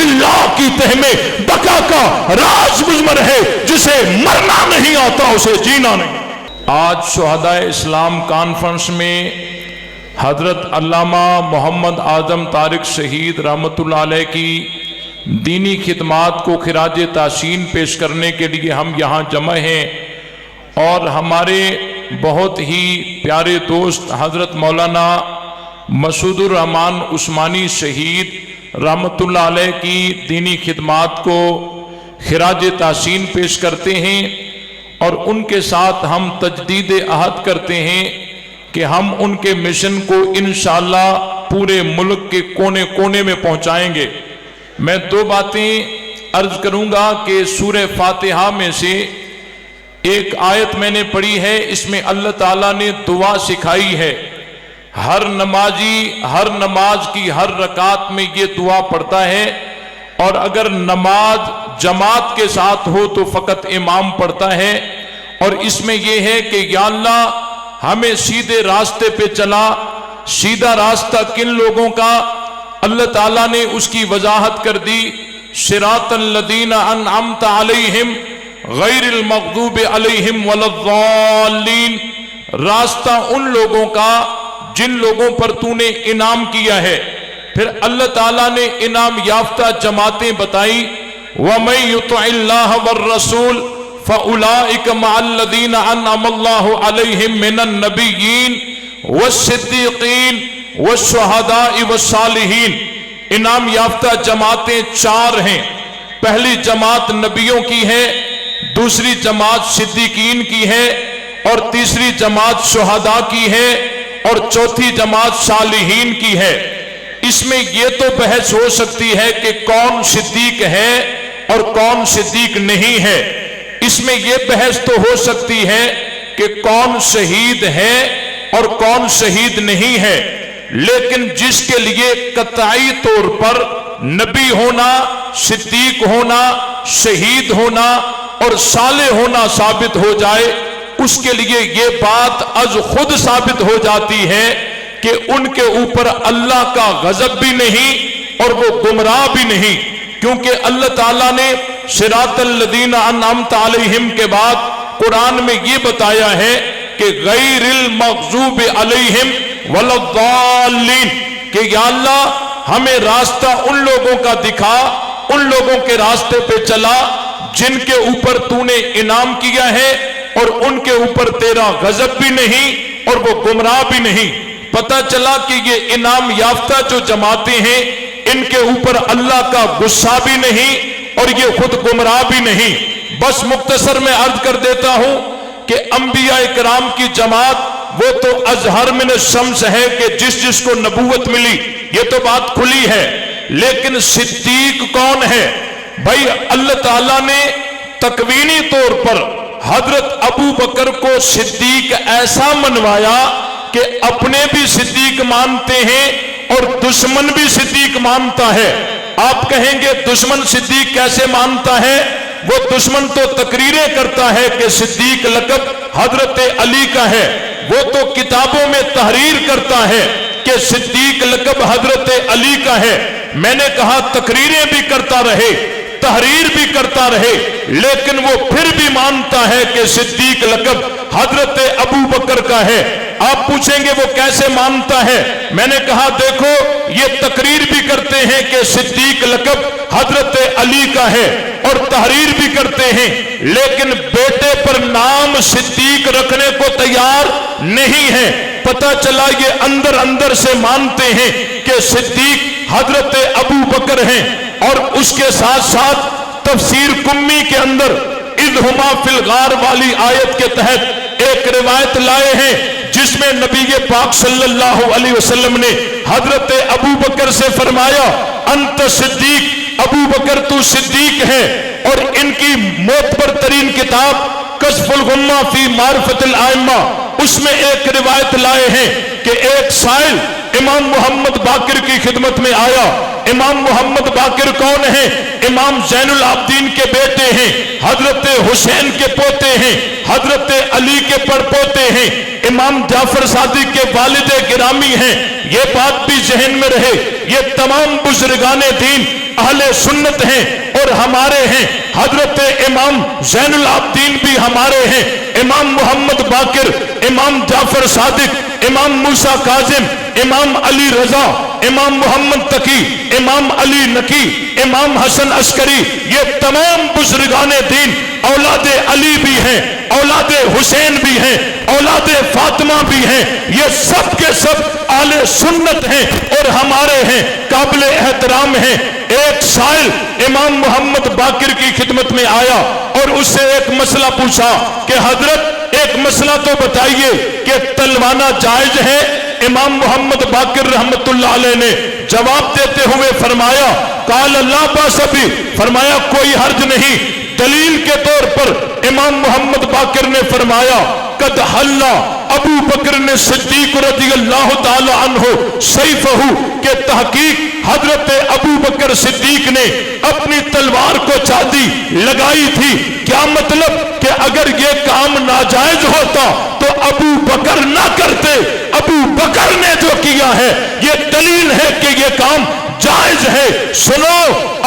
اللہ کی تہ میں بقا کا راز مضمر ہے، جسے مرنا نہیں آتا اسے جینا نہیں۔ آج شہدائے اسلام کانفرنس میں حضرت علامہ محمد اعظم طارق شہید رحمۃ اللہ علیہ کی دینی خدمات کو خراج تحسین پیش کرنے کے لیے ہم یہاں جمع ہیں، اور ہمارے بہت ہی پیارے دوست حضرت مولانا مسعود الرحمان عثمانی شہید رحمۃ اللہ علیہ کی دینی خدمات کو خراج تحسین پیش کرتے ہیں، اور ان کے ساتھ ہم تجدید عہد کرتے ہیں کہ ہم ان کے مشن کو انشاءاللہ پورے ملک کے کونے کونے میں پہنچائیں گے۔ میں دو باتیں عرض کروں گا کہ سورہ فاتحہ میں سے ایک آیت میں نے پڑھی ہے، اس میں اللہ تعالیٰ نے دعا سکھائی ہے۔ ہر نمازی ہر نماز کی ہر رکعت میں یہ دعا پڑھتا ہے، اور اگر نماز جماعت کے ساتھ ہو تو فقط امام پڑھتا ہے، اور اس میں یہ ہے کہ یا اللہ ہمیں سیدھے راستے پہ چلا۔ سیدھا راستہ کن لوگوں کا؟ اللہ تعالیٰ نے اس کی وضاحت کر دی، صراط الذین انعمت علیہم غیر المغضوب علیہم ولا الضالین، راستہ ان لوگوں کا جن لوگوں پر تو نے انعام کیا ہے۔ پھر اللہ تعالیٰ نے انعام یافتہ جماعتیں بتائی، وَمَن يُطِعِ اللَّهَ وَالرَّسُولَ فَأُولَٰئِكَ مَعَ الَّذِينَ أَنْعَمَ اللَّهُ عَلَيْهِم مِّنَ النَّبِيِّينَ وَالصِّدِّيقِينَ وَالشُّهَدَاءِ وَالصَّالِحِينَ۔ انعام یافتہ جماعتیں چار ہیں۔ پہلی جماعت نبیوں کی ہے، دوسری جماعت صدیقین کی ہے، اور تیسری جماعت شہداء کی ہے، اور چوتھی جماعت صالحین کی ہے۔ اس میں یہ تو بحث ہو سکتی ہے کہ کون صدیق ہے اور کون صدیق نہیں ہے۔ اس میں یہ بحث تو ہو سکتی ہے کہ کون شہید ہے اور کون شہید نہیں ہے، لیکن جس کے لیے قطعی طور پر نبی ہونا، صدیق ہونا، شہید ہونا اور صالح ہونا ثابت ہو جائے، اس کے لیے یہ بات از خود ثابت ہو جاتی ہے کہ ان کے اوپر اللہ کا غضب بھی نہیں اور وہ گمراہ بھی نہیں، کیونکہ اللہ تعالیٰ نے صراط الذین انعمت علیہم کے بعد قرآن میں یہ بتایا ہے کہ غیر المغضوب علیہم ولا الضالین، کہ یا اللہ ہمیں راستہ ان لوگوں کا دکھا، ان لوگوں کے راستے پہ چلا جن کے اوپر تو نے انعام کیا ہے اور ان کے اوپر تیرا غضب بھی نہیں اور وہ گمراہ بھی نہیں۔ پتہ چلا کہ یہ انعام یافتہ جو جماعتیں ہیں ان کے اوپر اللہ کا غصہ بھی نہیں اور یہ خود گمراہ بھی نہیں۔ بس مختصر میں عرض کر دیتا ہوں کہ انبیاء کرام کی جماعت وہ تو ازہر من الشمس ہے کہ جس جس کو نبوت ملی، یہ تو بات کھلی ہے، لیکن صدیق کون ہے؟ بھائی اللہ تعالیٰ نے تکوینی طور پر حضرت ابو بکر کو صدیق ایسا منوایا کہ اپنے بھی صدیق مانتے ہیں اور دشمن بھی صدیق مانتا ہے۔ آپ کہیں گے دشمن صدیق کیسے مانتا ہے؟ وہ دشمن تو تقریریں کرتا ہے کہ صدیق لقب حضرت علی کا ہے، وہ تو کتابوں میں تحریر کرتا ہے کہ صدیق لقب حضرت علی کا ہے۔ میں نے کہا تقریریں بھی کرتا رہے، تحریر بھی کرتا رہے، لیکن وہ پھر بھی مانتا ہے کہ صدیق لقب حضرت ابو بکر کا ہے۔ آپ پوچھیں گے وہ کیسے مانتا ہے؟ میں نے کہا دیکھو یہ تقریر بھی کرتے ہیں کہ صدیق لقب حضرت علی کا ہے اور تحریر بھی کرتے ہیں، لیکن بیٹے پر نام صدیق رکھنے کو تیار نہیں ہے۔ پتہ چلا یہ اندر اندر سے مانتے ہیں کہ صدیق حضرت ابو بکر ہیں، اور اس کے ساتھ ساتھ تفسیر قمی کے اندر اذ ہما فی الغار والی آیت کے تحت ایک روایت لائے ہیں جس میں نبی پاک صلی اللہ علیہ وسلم نے حضرت ابو بکر سے فرمایا انت صدیق، ابو بکر تو صدیق ہے۔ اور ان کی معتبر ترین کتاب کشف الغمہ فی معرفت الائمہ، اس میں ایک روایت لائے ہیں کہ ایک سائل امام محمد باقر کی خدمت میں آیا۔ امام محمد باقر کون ہیں؟ امام زین العابدین کے بیٹے ہیں، حضرت حسین کے پوتے ہیں، حضرت علی کے پڑپوتے ہیں، امام جعفر صادق کے والد گرامی ہیں۔ یہ بات بھی ذہن میں رہے، یہ تمام بزرگان دین اہل سنت ہیں اور ہمارے ہیں، حضرت امام زین العابدین بھی ہمارے ہیں، امام محمد باقر، امام جعفر صادق، امام موسیٰ کاظم، امام علی رضا، امام محمد تقی، امام علی نقی، امام حسن عسکری، یہ تمام بزرگان دین اولاد علی بھی ہیں، اولاد حسین بھی ہیں، اولاد فاطمہ بھی ہیں، یہ سب کے سب اہل سنت ہیں اور ہمارے ہیں، قابل احترام ہیں۔ ایک سائل امام محمد باقر کی خدمت میں آیا اور اس سے ایک مسئلہ پوچھا کہ حضرت ایک مسئلہ تو بتائیے کہ تلوانا جائز ہے؟ امام محمد باقر رحمت اللہ علیہ نے جواب دیتے ہوئے فرمایا قال لا باس بھی، فرمایا کوئی حرج نہیں۔ دلیل کے طور پر امام محمد باقر نے فرمایا قد حلا ابو بکر نے صدیق رضی اللہ تعالی عنہ سیفہ، کہ تحقیق حضرت ابو بکر صدیق نے اپنی تلوار کو چاندی لگائی تھی۔ کیا مطلب کہ اگر یہ کام ناجائز ہوتا تو ابو بکر نہ کرتے، ابو بکر نے جو کیا ہے یہ دلیل ہے کہ یہ کام جائز ہے۔ سنو،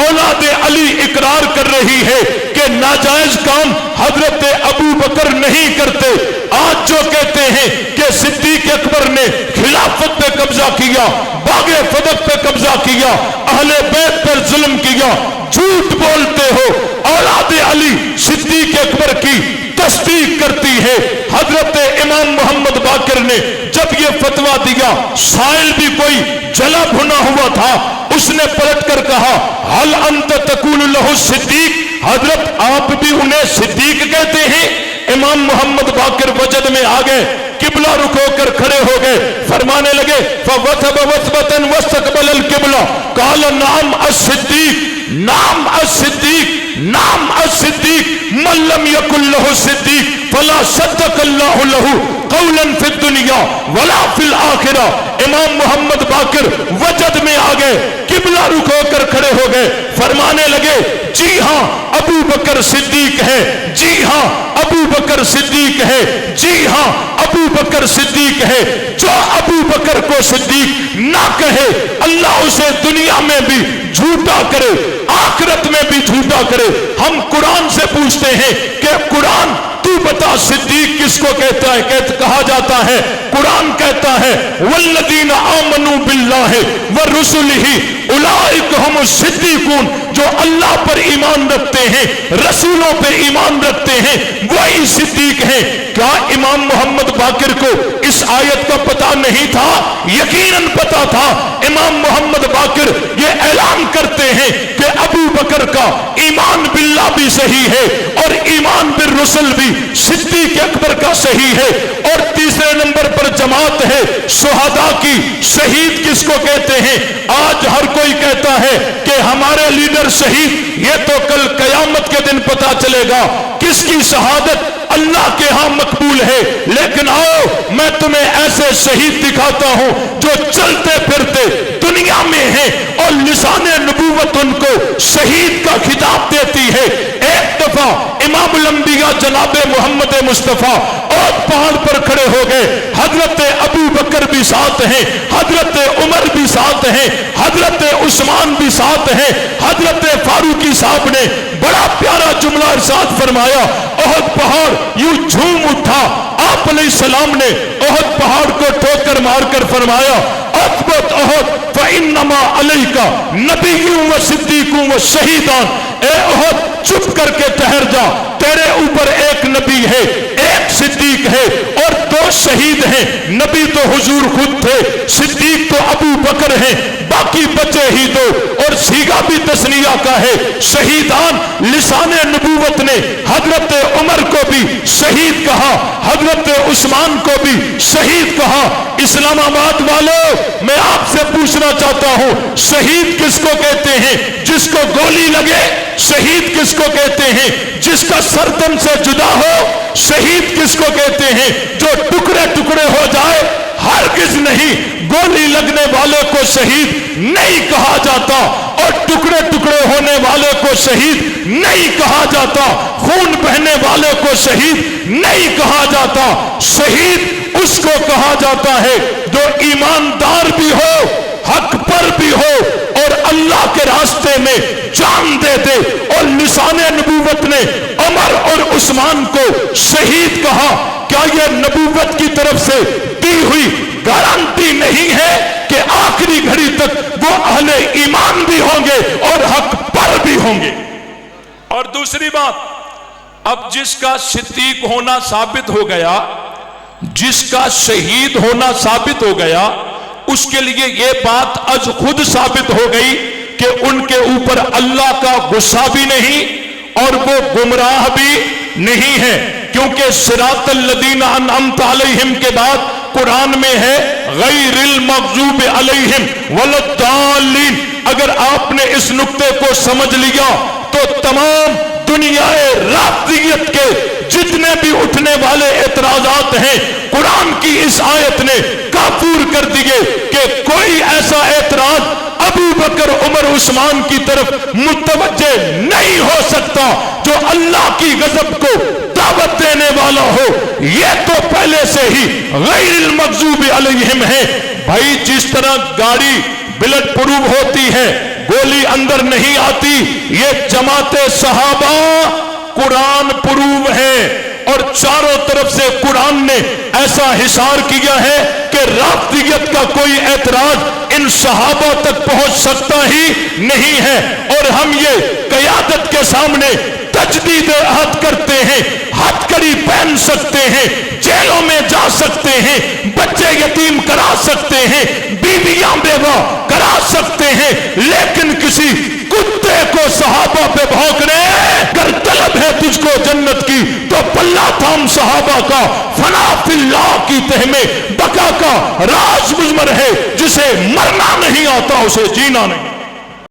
اولاد علی اقرار کر رہی ہے کہ ناجائز کام حضرت ابو بکر نہیں کرتے۔ آج جو کہتے ہیں کہ صدیق اکبر نے خلافت پہ قبضہ کیا، باغ فدق پہ قبضہ کیا، اہل بیت پر ظلم کیا، جھوٹ بولتے ہو۔ اولاد علی صدیق اکبر کی تصدیق کرتی ہے۔ حضرت امام محمد باقر نے جب یہ فتویٰ دیا، سائل بھی کوئی جلا بھنا ہوا تھا، اس نے پلٹ کر کہا حل انت تقول لہ صدیق، حضرت آپ بھی انہیں صدیق کہتے ہیں؟ امام محمد باقر وجد میں آ گئے، قبلہ رکو کر کھڑے ہو گئے، فرمانے لگے فوثب وثبتا واستقبل القبلہ قال نعم الصدیق، نعم الصدیق، نعم الصدیق، من لم یکن لہ صدیق فلا صدق اللہ لہ قولا فی الدنیا ولا فی الآخرہ۔ امام محمد باقر وجد میں آ گئے، قبلہ رکو کر کھڑے ہو گئے، فرمانے لگے جی ہاں ابو بکر صدیق ہے، جی ہاں ابو بکر صدیق ہے، جی ہاں ابو بکر صدیق ہے۔ جو ابو بکر کو صدیق نہ کہے اللہ اسے دنیا میں بھی جھوٹا کرے، آخرت میں بھی جھوٹا کرے۔ ہم قرآن سے پوچھتے ہیں کہ قرآن تو بتا صدیق کس کو کہتا ہے؟ کہا جاتا ہے، قرآن کہتا ہے والذین آمنوا باللہ ورسلہ اولئک ھم الصدیقون، جو اللہ پر ایمان رکھتے ہیں، رسولوں پہ ایمان رکھتے ہیں، وہی صدیق ہیں۔ کیا امام محمد باقر کو اس آیت کا پتہ نہیں تھا؟ یقیناً پتہ تھا۔ امام محمد باقر یہ اعلان کرتے ہیں کہ ابو بکر کا ایمان باللہ بھی صحیح ہے اور ایمان بالرسل بھی صدیق اکبر کا صحیح ہے۔ اور تیسرے نمبر پر جماعت ہے شہداء کی۔ شہید کس کو کہتے ہیں؟ آج ہر کوئی کہتا ہے کہ ہمارے لیڈر شہید، یہ تو کل قیامت کے دن پتہ چلے گا کس کی شہادت اللہ کے ہاں مقبول ہے۔ لیکن آؤ میں تمہیں ایسے شہید دکھاتا ہوں جو چلتے پھرتے دنیا میں ہیں اور لسان نبوت ان کو شہید کا خطاب دیتی ہے۔ ایک دفعہ امام الانبیاء جناب محمد مصطفیٰ اور پہاڑ پر کھڑے ہو گئے، حضرت ابو بکر بھی ساتھ ہیں، حضرت عمر بھی ساتھ ہیں، حضرت عثمان بھی ساتھ ہیں۔ حضرت فاروقی صاحب نے بڑا پیارا جملہ ارشاد فرمایا، احد پہاڑ یوں جھوم اٹھا، آپ علیہ السلام نے احد پہاڑ کو ٹھوکر مار کر فرمایا اثبت احد فانما علیک نبی و صدیق و شہیدان، اے احد چپ کر کے ٹھہر جا، تیرے اوپر ایک نبی ہے، ایک صدیق ہے اور دو شہید ہیں۔ نبی تو حضور خود تھے، صدیق تو ابو بکر ہیں، باقی بچے ہی دو، اور سیگا بھی تسنیہ کا ہے۔ شہیدان لسان نبوت نے حضرت عمر کو بھی شہید کہا، حضرت عثمان کو بھی شہید کہا۔ اسلام آباد والوں، میں آپ سے پوچھنا چاہتا ہوں، شہید کس کو کہتے ہیں؟ جس کو گولی لگے۔ شہید کس کو کہتے ہیں؟ جس کا سر تن سے جدا ہو۔ شہید کس کو کہتے ہیں؟ جو ٹکڑے ٹکڑے ہو جائے۔ ہرگز نہیں، گولی لگنے والے کو شہید نہیں کہا جاتا اور ٹکڑے ٹکڑے ہونے والے کو شہید نہیں کہا جاتا، خون بہنے والے کو شہید نہیں کہا جاتا۔ شہید اس کو کہا جاتا ہے جو ایماندار بھی ہو، حق پر بھی ہو اور اللہ کے راستے میں جان دیتے، اور لسان نبوت نے عمر اور عثمان کو شہید کہا، کیا یہ نبوت کی طرف سے دی ہوئی گارنٹی نہیں ہے کہ آخری گھڑی تک وہ اہل ایمان بھی ہوں گے اور حق پر بھی ہوں گے؟ اور دوسری بات، اب جس کا صدیق ہونا ثابت ہو گیا، جس کا شہید ہونا ثابت ہو گیا، اس کے لیے یہ بات از خود ثابت ہو گئی کہ ان کے اوپر اللہ کا غصہ بھی نہیں اور وہ گمراہ بھی نہیں ہے، کیونکہ صراط الذین انعمت علیہم کے بعد قرآن میں ہے غیر المغضوب علیہم ولا الضالین۔ اگر آپ نے اس نقطے کو سمجھ لیا تو تمام دنیا رافضیت کے جتنے بھی اٹھنے والے اعتراضات ہیں قرآن کی اس آیت نے کافور کر دیے کہ کوئی ایسا اعتراض ابو بکر عمر عثمان کی طرف متوجہ نہیں ہو سکتا جو اللہ کی غضب کو دعوت دینے والا ہو، یہ تو پہلے سے ہی غیر المغضوب علیہم ہے۔ بھائی جس طرح گاڑی بلٹ پروف ہوتی ہے، گولی اندر نہیں آتی، یہ جماعت صحابہ قرآن پروف ہے، اور چاروں طرف سے قرآن نے ایسا حصار کیا ہے کہ رافضیت کا کوئی اعتراض ان صحابہ تک پہنچ سکتا ہی نہیں ہے، اور ہم یہ قیادت کے سامنے تجدید عہد کرتے ہیں، ہتھکڑی پہن سکتے ہیں، جیلوں میں جا سکتے ہیں، بچے یتیم کرا سکتے ہیں، بیویاں بیوہ کرا سکتے ہیں، لیکن کسی کتے کو صحابہ پہ بھونکنے، اگر طلب ہے تجھ کو جنت کی تو پلہ تھام صحابہ کا، فنا فی اللہ کی تہ میں بقا کا راز مضمر ہے، جسے مرنا نہیں آتا اسے جینا نہیں۔